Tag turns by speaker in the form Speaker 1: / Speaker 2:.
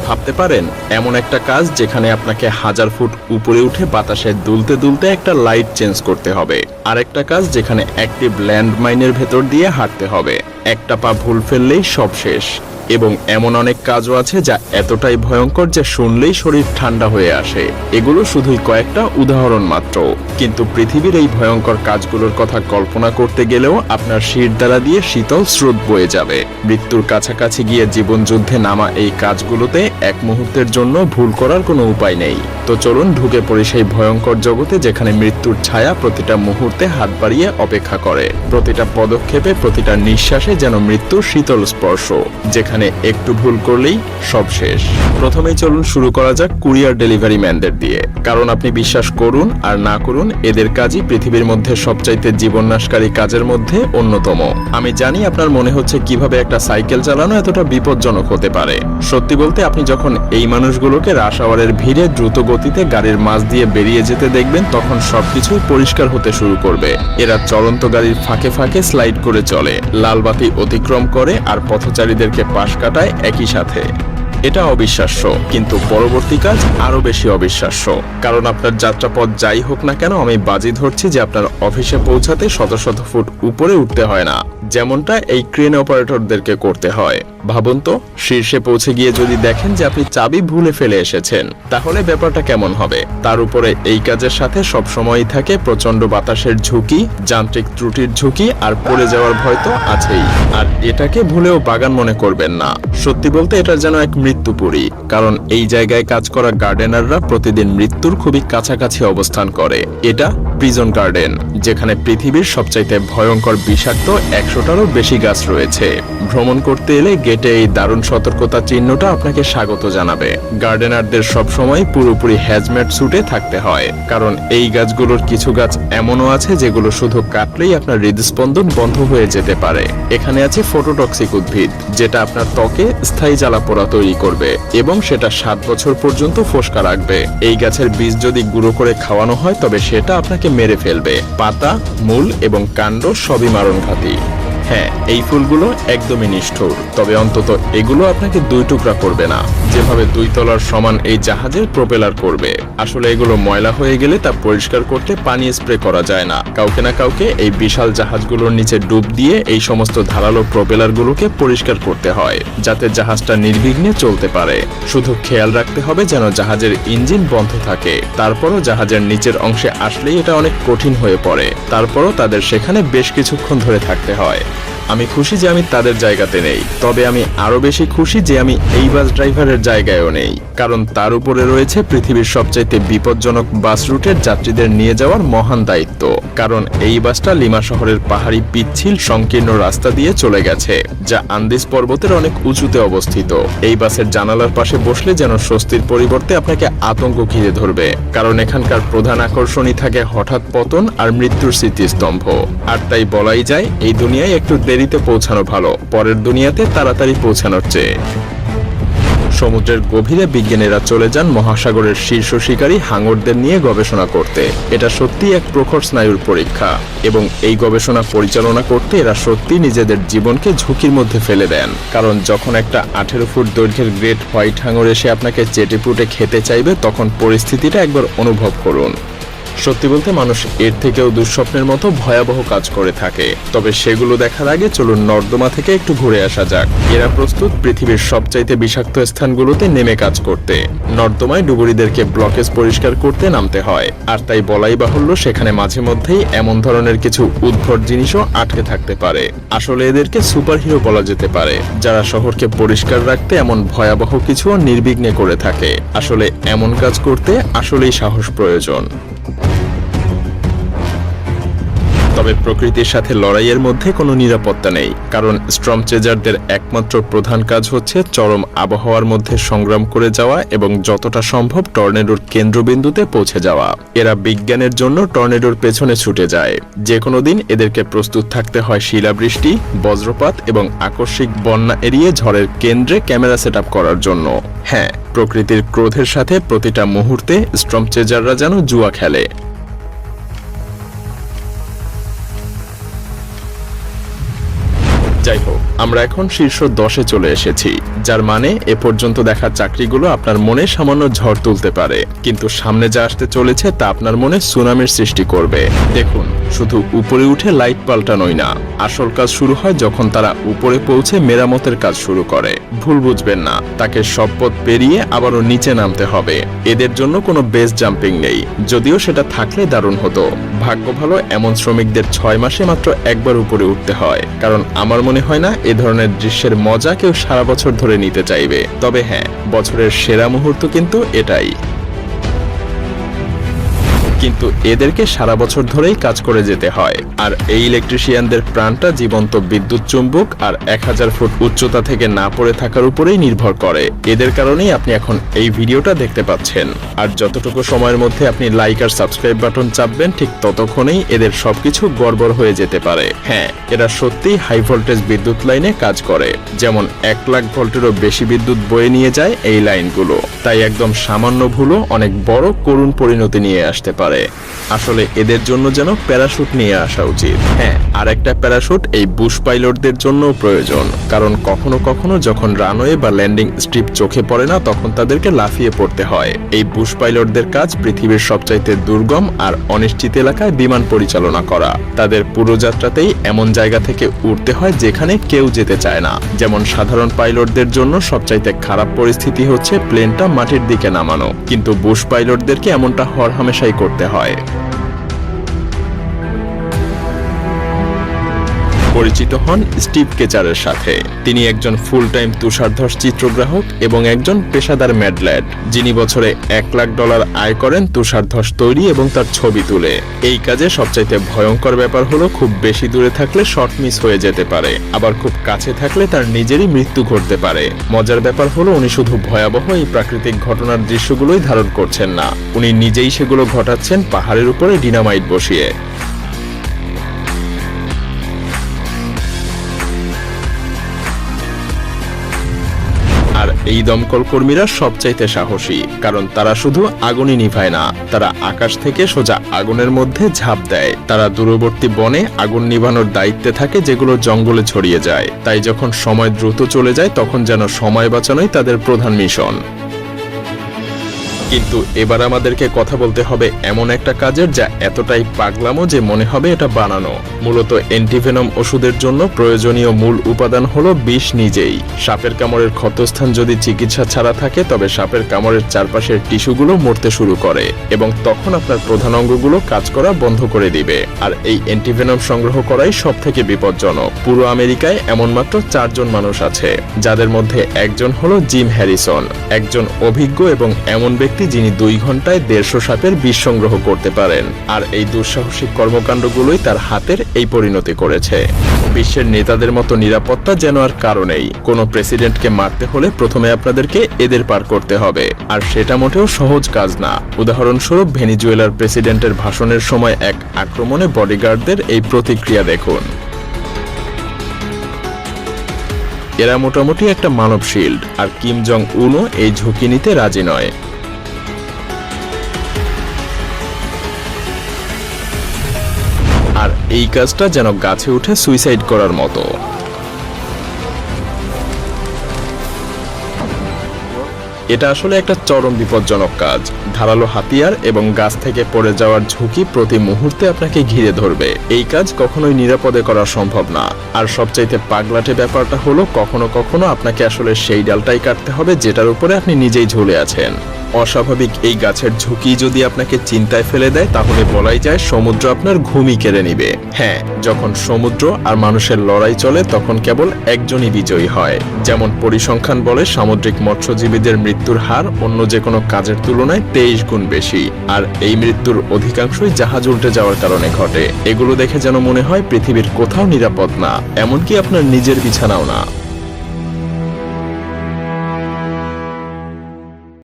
Speaker 1: ভাবতে পারেন এমন একটা কাজ যেখানে আপনাকে 1000 ফুট উপরে উঠে বাতাসে দুলতে দুলতে একটা লাইট চেঞ্জ করতে হবে, আর একটা কাজ যেখানে অ্যাক্টিভ ল্যান্ডমাইনের ভেতর দিয়ে হাঁটতে হবে। একটা পা ভুল ফেললেই সব শেষ। এবং এমন অনেক কাজও আছে যা এতটাই ভয়ঙ্কর যে শুনলেই শরীর ঠান্ডা হয়ে আসে। এগুলো শুধুই কয়েকটা উদাহরণ মাত্র, কিন্তু পৃথিবীর এই ভয়ঙ্কর কাজগুলোর কথা কল্পনা করতে গেলেও আপনার শিরদাঁড়া দিয়ে শীতল স্রোত বয়ে যাবে। মৃত্যুর কাছাকাছি গিয়ে জীবনযুদ্ধে নামা এই কাজগুলোতে এক মুহূর্তের জন্য ভুল করার কোনো উপায় নেই। তো চলুন ঢুকে পড়ি সেই ভয়ঙ্কর জগতে যেখানে মৃত্যুর ছায়া প্রতিটা মুহূর্তে হাত বাড়িয়ে অপেক্ষা করে। প্রতিটা পদক্ষেপে, প্রতিটা নিঃশ্বাসে যেন মৃত্যুর শীতল স্পর্শ, যেখানে একটু ভুল করলেই সব শেষ। প্রথমেই চলুন শুরু করা যাক কুরিয়ার ডেলিভারি ম্যানদের দিয়ে, কারণ আপনি বিশ্বাস করুন আর না করুন এদের কাজই পৃথিবীর মধ্যে সবচাইতে জীবননাশকারী কাজের মধ্যে অন্যতম। আমি জানি আপনার মনে হচ্ছে কিভাবে একটা সাইকেল চালানো এতটা বিপজ্জনক হতে পারে। সত্যি বলতে আপনি যখন এই মানুষগুলোকে রাশ আওয়ারের ভিড়ে দ্রুত গতিতে গাড়ির মাঝ দিয়ে বেরিয়ে যেতে দেখবেন তখন সবকিছুই পরিষ্কার হতে শুরু করবে। এরা চলন্ত গাড়ির ফাঁকে ফাঁকে স্লাইড করে চলে, লাল বাতি অতিক্রম করে আর পথচারীদেরকে পাশ কাটায় একই সাথে। এটা অবিশ্বাস্য, কিন্তু পরবর্তী কাজ আরো বেশি অবিশ্বাস্য। কারণ আপনার যাত্রাপথ যাই হোক না কেন, আমি বাজি ধরছি যে আপনার অফিসে পৌঁছাতে শত শত ফুট উপরে উঠতে হয় না, যেমনটা এই ক্রেন অপারেটরদেরকে করতে হয়। ভাবুন তো, শীর্ষে পৌঁছে গিয়ে যদি দেখেন যে আপনি চাবি ভুলে ফেলে এসেছেন, তাহলে ব্যাপারটা কেমন হবে? তার উপরে এই কাজের সাথে সবসময়ই থাকে প্রচন্ড বাতাসের ঝুঁকি, যান্ত্রিক ত্রুটির ঝুঁকি আর পড়ে যাওয়ার ভয় তো আছেই। আর এটাকে ভুলেও বাগান মনে করবেন না। সত্যি বলতে এটা যেন এক মৃত্যুপুরী, কারণ এই জায়গায় কাজ করা গার্ডেনাররা প্রতিদিন মৃত্যুর খুবই কাছাকাছি অবস্থান করে। এটা প্রিজন গার্ডেন, যেখানে পৃথিবীর সবচাইতে ভয়ঙ্কর বিষাক্ত 100টারও বেশি গাছ রয়েছে। ভ্রমণ করতে এলে গেটে এই দারুণ সতর্কতা চিহ্নটা আপনাকে স্বাগত জানাবে। গার্ডেনারদের সবসময় পুরোপুরি হ্যাজমেট স্যুটে থাকতে হয়, কারণ এই গাছগুলোর কিছু গাছ এমনও আছে যেগুলো শুধু কাটলেই আপনার হৃদস্পন্দন বন্ধ হয়ে যেতে পারে। এখানে আছে ফটোটক্সিক উদ্ভিদ, যেটা আপনার ত্বকে স্থায়ী জ্বালাপোড়া তৈরি করবে এবং সেটা 7 বছর পর্যন্ত ফোস্কা রাখবে। এই গাছের বীজ যদি গুঁড়ো করে খাওয়ানো হয় তবে সেটা আপনাকে মেরে ফেলবে। পাতা, মূল এবং কাণ্ড সবই মারণঘাতী। হ্যাঁ, এই ফুলগুলো একদমই নিষ্ঠুর, তবে অন্তত এগুলো আপনাকে 2 টুকরা করবে না, যেভাবে 2 তলার সমান এই জাহাজের প্রোপেলার করবে। আসলে এগুলো ময়লা হয়ে গেলে তা পরিষ্কার করতে পানি স্প্রে করা যায় না। কাউকে না কাউকে এই বিশাল জাহাজগুলোর নিচে ডুব দিয়ে এই সমস্ত ধারালো প্রোপেলারগুলোকে পরিষ্কার করতে হয়, যাতে জাহাজটা নির্বিঘ্নে চলতে পারে। শুধু খেয়াল রাখতে হবে যেন জাহাজের ইঞ্জিন বন্ধ থাকে। তারপরও জাহাজের নিচের অংশে আসলেই এটা অনেক কঠিন হয়ে পড়ে। তারপরও তাদের সেখানে বেশ কিছুক্ষণ ধরে থাকতে হয়। আমি খুশি যে আমি তাদের জায়গাতে নেই, তবে আমি আরো বেশি খুশি যে আমি এই বাস ড্রাইভারের জায়গায়ও নেই, কারণ তার উপরে রয়েছে পৃথিবীর সবচাইতে বিপজ্জনক বাস রুটের যাত্রীদের নিয়ে যাওয়ার মহান দায়িত্ব। কারণ এই বাসটা লিমা শহরের পাহাড়ি পিচ্ছিল সংকীর্ণ রাস্তা দিয়ে চলে গেছে, যা আন্দিজ পর্বতের অনেক উঁচুতে অবস্থিত। এই বাসের জানালার পাশে বসলে যেন স্বস্তির পরিবর্তে আপনাকে আতঙ্ক ঘিরে ধরবে, কারণ এখানকার প্রধান আকর্ষণই থাকে হঠাৎ পতন আর মৃত্যুর স্মৃতিস্তম্ভ। আর তাই বলাই যায় এই দুনিয়ায় একটু দেরিতে পৌঁছানো ভালো, পরের দুনিয়াতে তাড়াতাড়ি পৌঁছানোর চেয়ে। সমুদ্রের গভীরে বিজ্ঞানীরা চলে যান মহাসাগরের শীর্ষ শিকারী হাঙরদের নিয়ে গবেষণা করতে। এটা সত্যি এক প্রখর স্নায়ুর পরীক্ষা, এবং এই গবেষণা পরিচালনা করতে এরা সত্যি নিজেদের জীবনকে ঝুঁকির মধ্যে ফেলে দেন। কারণ যখন একটা 18 ফুট দৈর্ঘ্যের গ্রেট হোয়াইট হাঙর এসে আপনাকে চেটেপুটে খেতে চাইবে, তখন পরিস্থিতিটা একবার অনুভব করুন। সত্যি বলতে মানুষ এর থেকেও দুঃস্বপ্নের মতো ভয়াবহ কাজ করে থাকে, তবে সেগুলো দেখার আগে চলুন নর্দমা থেকে একটু ঘুরে আসা যাক। এরা প্রস্তুত পৃথিবীর সবচাইতে বিষাক্ত স্থানগুলোতে নেমে কাজ করতে। নর্দমায় ডুবুরিদেরকে ব্লকেজ পরিষ্কার করতে নামতে হয়, আর তাই বলাই বাহুল্য সেখানে মাঝে মধ্যেই এমন ধরনের কিছু উদ্ভট জিনিসও আটকে থাকতে পারে। আসলে এদেরকে সুপারহিরো বলা যেতে পারে, যারা শহরকে পরিষ্কার রাখতে এমন ভয়াবহ কিছুও নির্বিঘ্নে করে থাকে। আসলে এমন কাজ করতে আসলেই সাহস প্রয়োজন। তবে প্রকৃতির সাথে লড়াইয়ের মধ্যে কোনো নিরাপত্তা নেই, কারণ স্টর্ম চেজারদের একমাত্র প্রধান কাজ হচ্ছে চরম আবহাওয়ার মধ্যে সংগ্রাম করে যাওয়া এবং যতটা সম্ভব টর্নেডোর কেন্দ্রবিন্দুতে পৌঁছে যাওয়া। এরা বিজ্ঞানের জন্য টর্নেডোর পেছনে ছুটে যায়। যে কোনো দিন এদেরকে প্রস্তুত থাকতে হয় শিলাবৃষ্টি, বজ্রপাত এবং আকস্মিক বন্যা এড়িয়ে ঝড়ের কেন্দ্রে ক্যামেরা সেট আপ করার জন্য। হ্যাঁ, প্রকৃতির ক্রোধের সাথে প্রতিটা মুহূর্তে স্টর্ম চেজাররা যেন জুয়া খেলে। যাই হোক, আমরা এখন শীর্ষ 10-এ চলে এসেছি, যার মানে এ পর্যন্ত দেখা চাকরিগুলো আপনার মনে সামান্য ঝড় তুলতে পারে, কিন্তু সামনে যা আসতে চলেছে তা আপনার মনে সুনামির সৃষ্টি করবে। দেখুন, শুধু উপরে উঠে লাইট পাল্টানোই না, আসল কাজ শুরু হয় যখন তারা উপরে পৌঁছে মেরামতের কাজ শুরু করে। ভুল বুঝবেন না, তাকে সব পথ পেরিয়ে আবারও নিচে নামতে হবে। এদের জন্য কোনো বেস জাম্পিং নেই, যদিও সেটা থাকলে দারুণ হতো। ভাগ্য ভালো এমন শ্রমিকদের 6 মাসে মাত্র একবার উপরে উঠতে হয়, কারণ আমার মনে হয় না এ ধরনের দৃশ্যের মজা কেউ সারা বছর ধরে নিতে চাইবে। তবে হ্যাঁ, বছরের সেরা মুহূর্ত কিন্তু এটাই। কিন্তু এদেরকে সারা বছর ধরেই কাজ করে যেতে হয়, আর এই ইলেকট্রিশিয়ানদের প্রাণটা জীবন্ত বিদ্যুৎ চুম্বক আর 1000 ফুট উচ্চতা থেকে না পড়ে থাকার উপরেই নির্ভর করে। এদের কারণেই আপনি এখন এই ভিডিওটা দেখতে পাচ্ছেন। আর যতটুকু সময়ের মধ্যে আপনি লাইক আর সাবস্ক্রাইব বাটন চাপবেন, ঠিক ততক্ষণেই এদের সবকিছু গড়বড় হয়ে যেতে পারে। হ্যাঁ, এরা সত্যিই হাই ভোল্টেজ বিদ্যুৎ লাইনে কাজ করে, যেমন 1 লাখ ভোল্টেরও বেশি বিদ্যুৎ বয়ে নিয়ে যায় এই লাইনগুলো। তাই একদম সামান্য ভুলও অনেক বড় করুণ পরিণতি নিয়ে আসতে পারে। আসলে এদের জন্য যেন প্যারাশুট নিয়ে আসা উচিত। হ্যাঁ, আর একটা প্যারাশুট এই বুশ পাইলটদের জন্য প্রয়োজন, কারণ কখনো কখনো যখন রানওয়ে বা ল্যান্ডিং স্ট্রিপ চোখে পড়ে না, তখন তাদেরকে লাফিয়ে পড়তে হয়। এই বুশ পাইলটদের কাজ পৃথিবীর সবচাইতে দুর্গম আর অনিশ্চিত এলাকায় বিমান পরিচালনা করা। তাদের পুরো যাত্রাতেই এমন জায়গা থেকে উঠতে হয় যেখানে কেউ যেতে চায় না। যেমন সাধারণ পাইলটদের জন্য সবচাইতে খারাপ পরিস্থিতি হচ্ছে প্লেনটা মাটির দিকে নামানো, কিন্তু বুশ পাইলটদেরকে এমনটা হরহামেশাই করতে হয়। পরিচিত হন স্টিভ কেচারের সাথে। তিনি একজন ফুল টাইম তুষারধস চিত্রগ্রাহক এবং একজন পেশাদার ম্যাডল্যাড, যিনি বছরে $1 লাখ আয় করেন তুষারধস তৈরি এবং তার ছবি তুলে। এই কাজে সবচাইতে ভয়ঙ্কর ব্যাপার হলো খুব বেশি দূরে থাকলে শট মিস হয়ে যেতে পারে, আবার খুব কাছে থাকলে তার নিজেরই মৃত্যু ঘটতে পারে। মজার ব্যাপার হলো উনি শুধু ভয়াবহ এই প্রাকৃতিক ঘটনার দৃশ্যগুলোই ধারণ করছেন না, উনি নিজেই সেগুলো ঘটাচ্ছেন পাহাড়ের উপরে ডিনামাইট বসিয়ে। আর এই দমকল কর্মীরা সবচাইতে সাহসী, কারণ তারা শুধু আগুনই নিভায় না, তারা আকাশ থেকে সোজা আগুনের মধ্যে ঝাঁপ দেয়। তারা দূরবর্তী বনে আগুন নিভানোর দায়িত্বে থাকে, যেগুলো জঙ্গলে ছড়িয়ে যায়। তাই যখন সময় দ্রুত চলে যায়, তখন যেন সময় বাঁচানোই তাদের প্রধান মিশন। কিন্তু এবার আমাদেরকে কথা বলতে হবে এমন একটা কাজের যা এতটাই পাগলামো যে মনে হবে এটা বানানো। মূলত অ্যান্টিভেনম ওষুধের জন্য প্রয়োজনীয় মূল উপাদান হলো বিষ নিজেই। সাপের কামড়ের ক্ষতস্থান যদি চিকিৎসা ছাড়া থাকে, তবে সাপের কামড়ের চারপাশের টিস্যুগুলো মরতে শুরু করে এবং তখন আপনার প্রধান অঙ্গগুলো কাজ করা বন্ধ করে দিবে। আর এই অ্যান্টিভেনম সংগ্রহ করাই সব থেকে বিপজ্জনক। পুরো আমেরিকায় এমন মাত্র 4 জন মানুষ আছে, যাদের মধ্যে একজন হলো জিম হ্যারিসন, একজন অভিজ্ঞ এবং এমন ব্যক্তি যিনি 2 ঘন্টায় 150 সাপের বিষ সংগ্রহ করতে পারেন। আর এই দুঃসাহসিক কর্মকাণ্ডগুলোই তার হাতের এই পরিণতি করেছে। বিশ্বের নেতাদের মতো নিরাপত্তা যেন আর কারো নেই। কোনো প্রেসিডেন্টকে মারতে হলে প্রথমে আপনাদেরকে এদের পার করতে হবে, আর সেটা মোটেও সহজ কাজ না। উদাহরণস্বরূপ ভেনিজুয়েলার প্রেসিডেন্টের ভাষণের সময় এক আক্রমণে বডিগার্ডদের এই প্রতিক্রিয়া দেখুন। এরা মোটামুটি একটা মানব শিল্ড, আর কিম জং উনও এই ঝুঁকি নিতে রাজি নয়। আর এই কাজটা যেন গাছে উঠে সুইসাইড করার মতো। এটা আসলে একটা চরম বিপজ্জনক কাজ। ধারালো হাতিয়ার এবং গাছ থেকে পড়ে যাওয়ার ঝুঁকি প্রতি মুহূর্তে আপনাকে ঘিরে ধরবে। এই কাজ কখনোই নিরাপদে করা সম্ভব না। আর সবচাইতে পাগলাটে ব্যাপারটা হলো কখনো কখনো আপনাকে আসলে সেই ডালটাই কাটতে হবে যেটার উপরে আপনি নিজেই ঝুলে আছেন। অস্বাভাবিক এই গাছের ঝুঁকি যদি আপনাকে চিন্তায় ফেলে দেয়, তাহলে বলাই যায় সমুদ্র আপনার ঘুমই কেড়ে নিবে। হ্যাঁ, যখন সমুদ্র আর মানুষের লড়াই চলে, তখন কেবল একজনই বিজয়ী হয়। যেমন পরিসংখ্যান বলে, সামুদ্রিক মৎস্যজীবীদের মৃত্যুর হার অন্য যে কোনো কাজের তুলনায় 23 গুণ বেশি। আর এই মৃত্যুর অধিকাংশই জাহাজ উল্টে যাওয়ার কারণে ঘটে। এগুলো দেখে যেন মনে হয় পৃথিবীর কোথাও নিরাপদ না, এমনকি আপনার নিজের বিছানাও না।